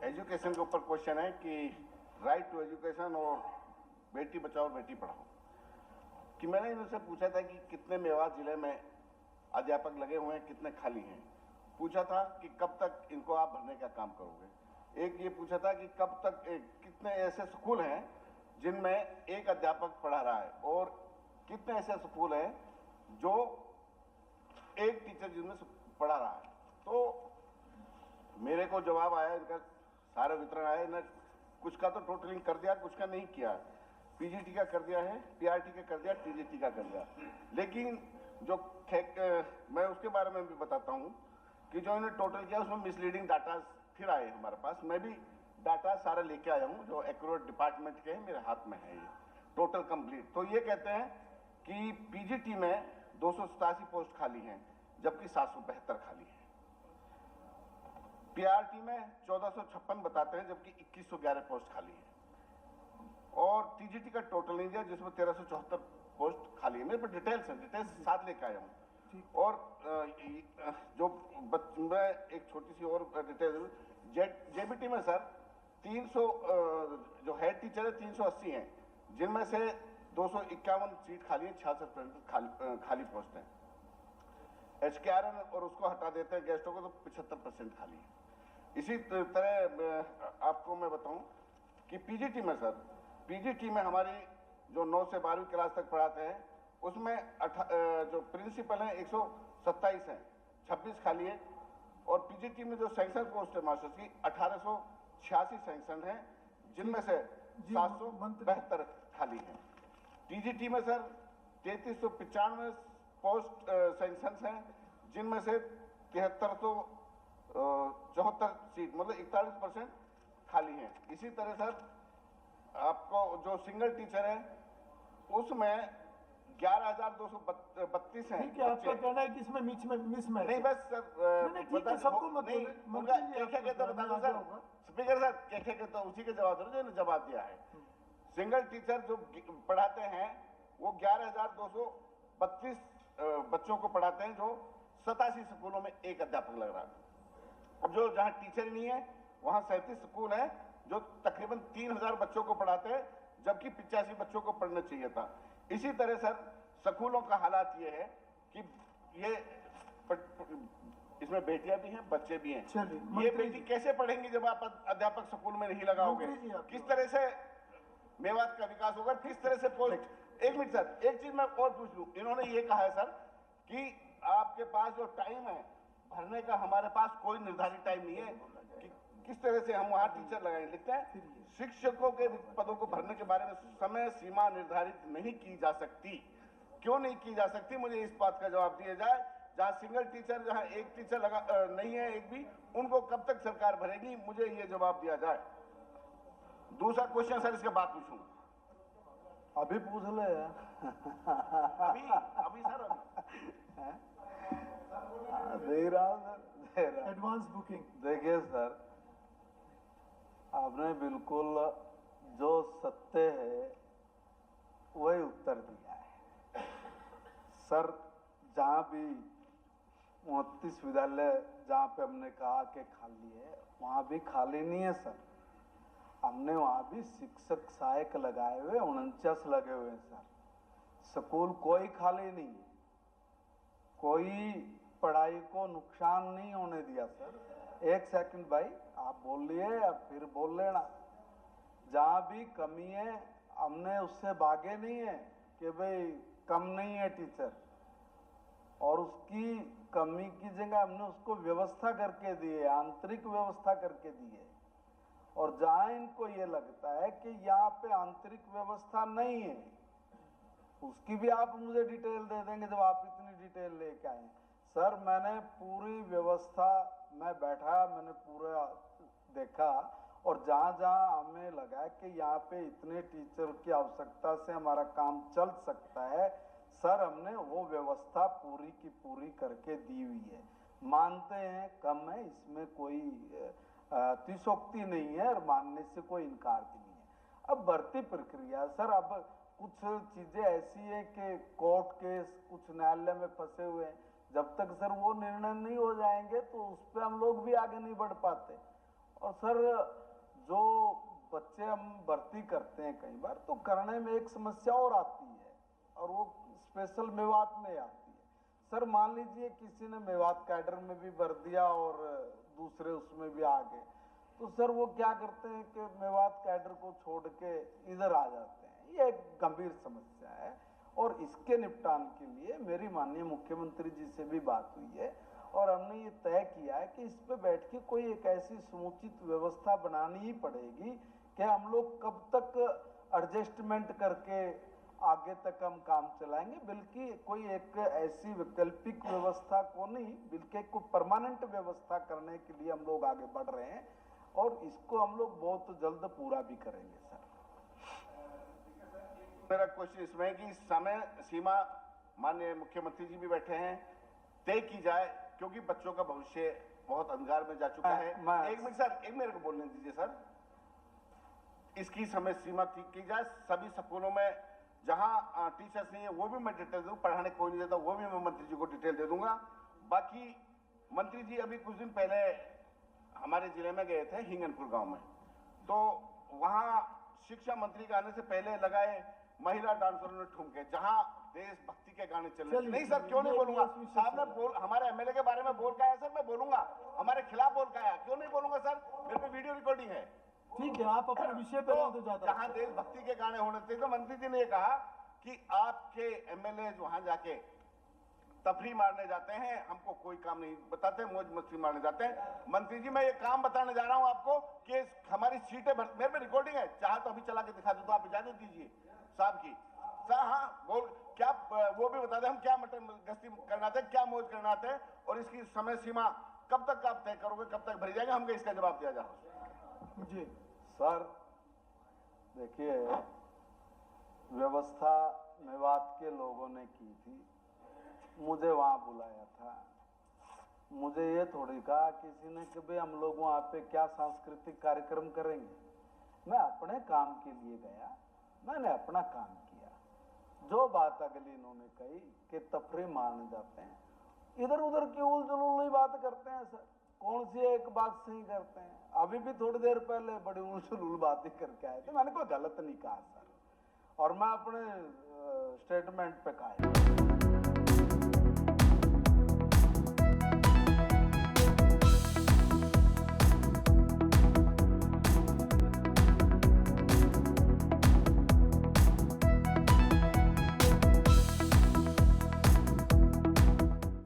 Education के ऊपर question है कि राइट टू एजुकेशन और बेटी बचाओ बेटी पढ़ाओ, कि मैंने इनसे पूछा था कि कितने मेवात जिले में अध्यापक लगे हुए हैं, कितने खाली हैं। पूछा था कि कब तक इनको आप भरने का काम करोगे। एक ये पूछा था कि कब तक कितने ऐसे स्कूल हैं जिनमें एक अध्यापक पढ़ा रहा है, और कितने ऐसे स्कूल हैं जो एक टीचर जिनमें पढ़ा रहा है। तो मेरे को जवाब आया, इनका सारा वितरण आया, इन्हें कुछ का तो टोटलिंग कर दिया, कुछ का नहीं किया। पीजीटी का कर दिया है, पीआरटी का कर दिया, टीजीटी का कर दिया। लेकिन जो मैं उसके बारे में भी बताता हूं कि जो इन्होंने टोटल किया उसमें मिसलीडिंग डाटा फिर आए हमारे पास। मैं भी डाटा सारा लेके आया हूं जो एक्यूरेट डिपार्टमेंट के हैं, मेरे हाथ में है ये टोटल कंप्लीट। तो ये कहते हैं कि पीजीटी में 287 पोस्ट खाली हैं, जबकि 772 खाली है। पीआरटी में 1456 बताते हैं, जबकि 2111 पोस्ट खाली है। और टीजीटी का टोटल नहीं दिया, जिसमें 1374 पोस्ट खाली है। मेरे पर डिटेल्स हैं, डिटेल्स साथ लेके आया हूँ। और जो मैं एक छोटी सी और डिटेल, जेबीटी में सर 300 जो हेड टीचर है 380 हैं, जिनमें से 251 सीट खाली है, 66% खाली पोस्ट है। HKRN और उसको हटा देते हैं गेस्टों को, तो 75% खाली है। इसी तरह आपको मैं बताऊं कि पीजीटी में सर, पीजीटी में हमारी जो 9 से 12वीं क्लास तक पढ़ाते हैं उसमें जो प्रिंसिपल हैं 127 हैं, 26 खाली है। और पीजीटी में जो सैंक्शन पोस्ट है मास्टर्स की 1886 सैंक्शन है, जिनमें से 772 खाली है। टीजीटी में सर 3395 पोस्ट सैंक्शन हैं, जिनमें से 7374 सीट मतलब 41% खाली हैं। इसी तरह सर आपको जो सिंगल टीचर है उसमें 11,232 हैं। ठीक है, आपका कहना है कि इसमें मिसमैच नहीं, बस सर सबको मत नहीं, क्या कहते बता दो सर, स्पीकर सर क्या कहते उसी के जवाब दो जो जवाब दिया है। सिंगल टीचर जो पढ़ाते हैं वो 11,232 बच्चों को पढ़ाते हैं, जो 87 स्कूलों में एक अध्यापक लग रहा है। अब जो जहां टीचर नहीं है वहां 37 स्कूल है जो तकरीबन 3000 बच्चों को पढ़ाते हैं, जबकि 85 बच्चों को पढ़ना चाहिए था। इसी तरह सर स्कूलों का हालात ये है कि ये इसमें बेटियां भी हैं, बच्चे भी हैं। ये बेटी कैसे पढ़ेंगी जब आप अध्यापक स्कूल में नहीं लगाओगे? किस तरह से मेवात का विकास होगा? किस तरह से पोस्ट? एक मिनट सर, एक चीज मैं और पूछ लूं। इन्होंने ये कहा है सर कि आपके पास जो टाइम है भरने का, हमारे पास कोई निर्धारित टाइम नहीं है कि किस तरह से हम वहां टीचर लगाएंगे। लिखते हैं शिक्षकों के पदों को भरने के बारे में समय सीमा निर्धारित नहीं की जा सकती। क्यों नहीं की जा सकती, मुझे इस बात का जवाब दिया जाए। जहां सिंगल टीचर, जहां एक टीचर लगा नहीं है एक भी, उनको कब तक सरकार भरेगी, मुझे ये जवाब दिया जाए। दूसरा क्वेश्चन सर इसके बाद पूछूंगा। अभी पूछ ले। अभी सर दे रहा एडवांस बुकिंग। देखिए सर, आपने बिल्कुल जो सत्य है वही उत्तर दिया है सर। जहाँ भी 29 विद्यालय जहाँ पे हमने कहा कि खाली है, वहाँ भी खाली नहीं है सर। हमने वहाँ भी शिक्षक सहायक लगाए हुए 49 लगे हुए हैं सर। स्कूल कोई खाली नहीं है, कोई पढ़ाई को नुकसान नहीं होने दिया सर। एक सेकंड भाई, आप बोल लिए अब फिर बोल लेना। जहाँ भी कमी है हमने उससे भागे नहीं है कि भाई कम नहीं है टीचर, और उसकी कमी की जगह हमने उसको व्यवस्था करके दी है, आंतरिक व्यवस्था करके दी है। और जहाँ इनको ये लगता है कि यहाँ पे आंतरिक व्यवस्था नहीं है, उसकी भी आप मुझे डिटेल दे देंगे जब आप इतनी डिटेल लेके आए। सर मैंने पूरी व्यवस्था, मैं बैठा, मैंने पूरा देखा, और जहाँ जहाँ हमें लगा कि यहाँ पे इतने टीचर की आवश्यकता से हमारा काम चल सकता है सर, हमने वो व्यवस्था पूरी की पूरी करके दी हुई है। मानते हैं कम है, इसमें कोई अतिशोक्ति नहीं है और मानने से कोई इनकार भी नहीं है। अब भर्ती प्रक्रिया सर, अब कुछ चीजें ऐसी है कि कोर्ट केस कुछ न्यायालय में फंसे हुए हैं। जब तक सर वो निर्णय नहीं हो जाएंगे तो उस पर हम लोग भी आगे नहीं बढ़ पाते। और सर जो बच्चे हम भर्ती करते हैं कई बार तो करने में एक समस्या और आती है, और वो स्पेशल मेवात में आती है। सर मान लीजिए किसी ने मेवात कैडर में भी भर दिया और दूसरे उसमें भी आ गए, तो सर वो क्या करते हैं कि मेवात कैडर को छोड़ के इधर आ जाते हैं। ये एक गंभीर समस्या है, और इसके निपटान के लिए मेरी माननीय मुख्यमंत्री जी से भी बात हुई है, और हमने ये तय किया है कि इस पे बैठ के कोई एक ऐसी समुचित व्यवस्था बनानी ही पड़ेगी कि हम लोग कब तक एडजस्टमेंट करके आगे तक हम काम चलाएंगे, बल्कि कोई एक ऐसी वैकल्पिक व्यवस्था को नहीं, बल्कि कोई परमानेंट व्यवस्था करने के लिए हम लोग आगे बढ़ रहे हैं, और इसको हम लोग बहुत जल्द पूरा भी करेंगे सर। मेरा क्वेश्चन इसमें है कि समय सीमा माननीय मुख्यमंत्री जी भी बैठे हैं, तय की जाए, क्योंकि बच्चों का भविष्य बहुत अंधकार में जा चुका है। एक मिनट सर, एक मेरे को बोलने दीजिए सर। इसकी समय सीमा ठीक की जाए। सभी स्कूलों में जहां टीचर्स नहीं है वो भी मैं डिटेल दूं, पढ़ाने कोई नहीं देता वो भी मैं मंत्री जी को डिटेल दे दूंगा। बाकी मंत्री जी अभी कुछ दिन पहले हमारे जिले में गए थे हिंगनपुर गांव में, तो वहां शिक्षा मंत्री के आने से पहले लगाए महिला डांसरों ने ठुमके, जहां देशभक्ति के गाने चल रहे। नहीं सर, क्यों नहीं बोलूंगा? साहब ने हमारे एमएलए के बारे में बोल के आया सर, मैं बोलूंगा। हमारे खिलाफ बोल के आया, क्यों नहीं बोलूंगा सर? मेरे पे वीडियो रिकॉर्डिंग है। ठीक है, आप अपने विषय पे तो जहां देशभक्ति के गाने होने थे, तो मंत्री जी ने कहा कि आपके एमएलए वहां जाके तफरी मारने जाते हैं, हमको कोई काम नहीं बताते, मौज मस्ती मारने जाते हैं। मंत्री जी मैं ये काम बताने जा रहा हूं आपको कि हमारी सीटें मेरे पे रिकॉर्डिंग है, चाहे तो अभी चला के दिखा दो, तो आप इजाजत दीजिए साहब की। सर हाँ बोल, क्या वो भी बता दें हम क्या मटन गश्ती करना आते, क्या मौज करना आते हैं, और इसकी समय सीमा कब तक आप तय करोगे, कब तक भरी जाएगा, हमको इसका जवाब दिया जाए। जी सर देखिए, व्यवस्था मेवात के लोगों ने की थी, मुझे वहां बुलाया था, मुझे ये थोड़ी कहा किसी ने कि भाई हम लोग वहां पे क्या सांस्कृतिक कार्यक्रम करेंगे। मैं अपने काम के लिए गया, मैंने अपना काम किया। जो बात अगली इन्होंने कही कि तफरी मारने जाते हैं, इधर उधर की उलझुल बात करते हैं सर, कौन सी एक बात सही करते हैं। अभी भी थोड़ी देर पहले बड़ी उलझुल बातें करके आए थे, मैंने कोई गलत नहीं कहा सर, और मैं अपने स्टेटमेंट पे कायम।